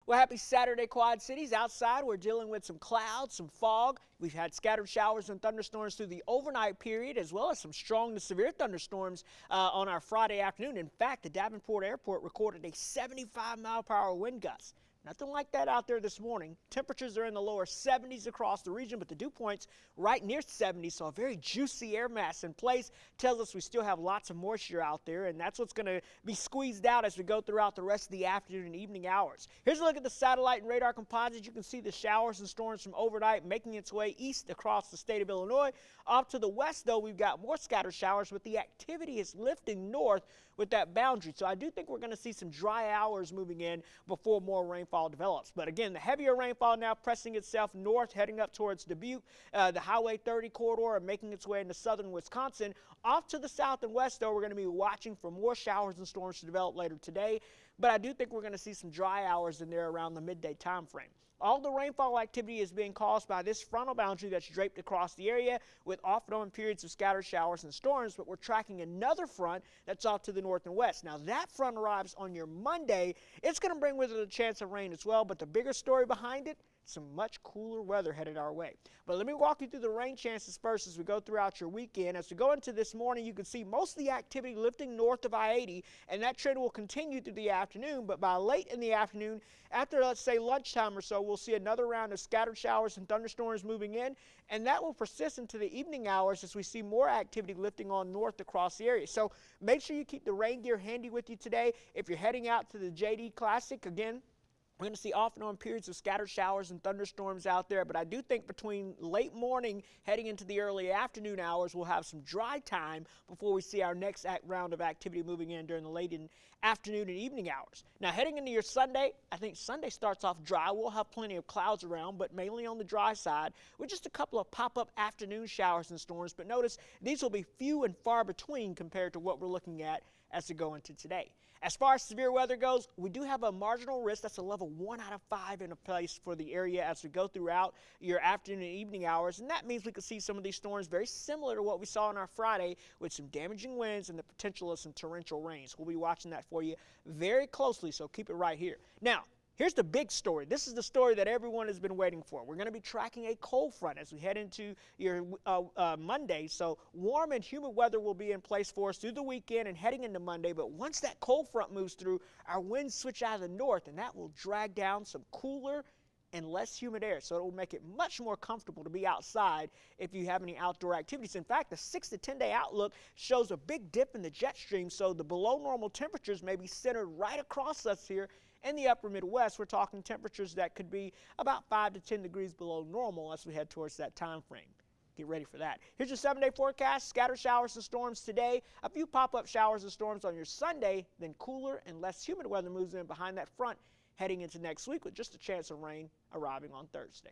Well, happy Saturday, Quad Cities. Outside, we're dealing with some clouds, some fog. We've had scattered showers and thunderstorms through the overnight period, as well as some strong to severe thunderstorms on our Friday afternoon. In fact, the Davenport Airport recorded a 75-mile-per-hour wind gust. Nothing like that out there this morning. Temperatures are in the lower 70s across the region, but the dew point's right near 70, so a very juicy air mass in place tells us we still have lots of moisture out there, and that's what's going to be squeezed out as we go throughout the rest of the afternoon and evening hours. Here's a look at the satellite and radar composites. You can see the showers and storms from overnight making its way east across the state of Illinois. Off to the west, though, we've got more scattered showers, but the activity is lifting north with that boundary. So I do think we're going to see some dry hours moving in before more rainfall develops. But again, the heavier rainfall now pressing itself north, heading up towards Dubuque, the Highway 30 corridor, and making its way into southern Wisconsin. Off to the south and west, though, we're going to be watching for more showers and storms to develop later today. But I do think we're going to see some dry hours in there around the midday time frame. All the rainfall activity is being caused by this frontal boundary that's draped across the area with off and on periods of scattered showers and storms, but we're tracking another front that's off to the north and west. Now that front arrives on your Monday. It's going to bring with it a chance of rain as well, but the bigger story behind it, some much cooler weather headed our way. But let me walk you through the rain chances first as we go throughout your weekend. As we go into this morning, you can see most of the activity lifting north of I-80, and that trend will continue through the afternoon. But by late in the afternoon, after let's say lunchtime or so, we'll see another round of scattered showers and thunderstorms moving in, and that will persist into the evening hours as we see more activity lifting on north across the area. So make sure you keep the rain gear handy with you today. If you're heading out to the JD Classic, again, we're going to see off and on periods of scattered showers and thunderstorms out there, but I do think between late morning heading into the early afternoon hours, we'll have some dry time before we see our next round of activity moving in during the late afternoon and evening hours. Now, heading into your Sunday, I think Sunday starts off dry. We'll have plenty of clouds around, but mainly on the dry side with just a couple of pop-up afternoon showers and storms. But notice these will be few and far between compared to what we're looking at as we go into today. As far as severe weather goes, we do have a marginal risk. That's a level 1 out of 5 in a place for the area as we go throughout your afternoon and evening hours. And that means we could see some of these storms very similar to what we saw on our Friday with some damaging winds and the potential of some torrential rains. We'll be watching that for you very closely, so keep it right here. Now, here's the big story. This is the story that everyone has been waiting for. We're going to be tracking a cold front as we head into your Monday. So warm and humid weather will be in place for us through the weekend and heading into Monday. But once that cold front moves through, our winds switch out of the north, and that will drag down some cooler and less humid air. So it will make it much more comfortable to be outside if you have any outdoor activities. In fact, the 6 to 10 day outlook shows a big dip in the jet stream. So the below normal temperatures may be centered right across us here in the upper Midwest. We're talking temperatures that could be about 5 to 10 degrees below normal as we head towards that time frame. Get ready for that. Here's your 7-day forecast. Scattered showers and storms today. A few pop-up showers and storms on your Sunday. Then cooler and less humid weather moves in behind that front heading into next week with just a chance of rain arriving on Thursday.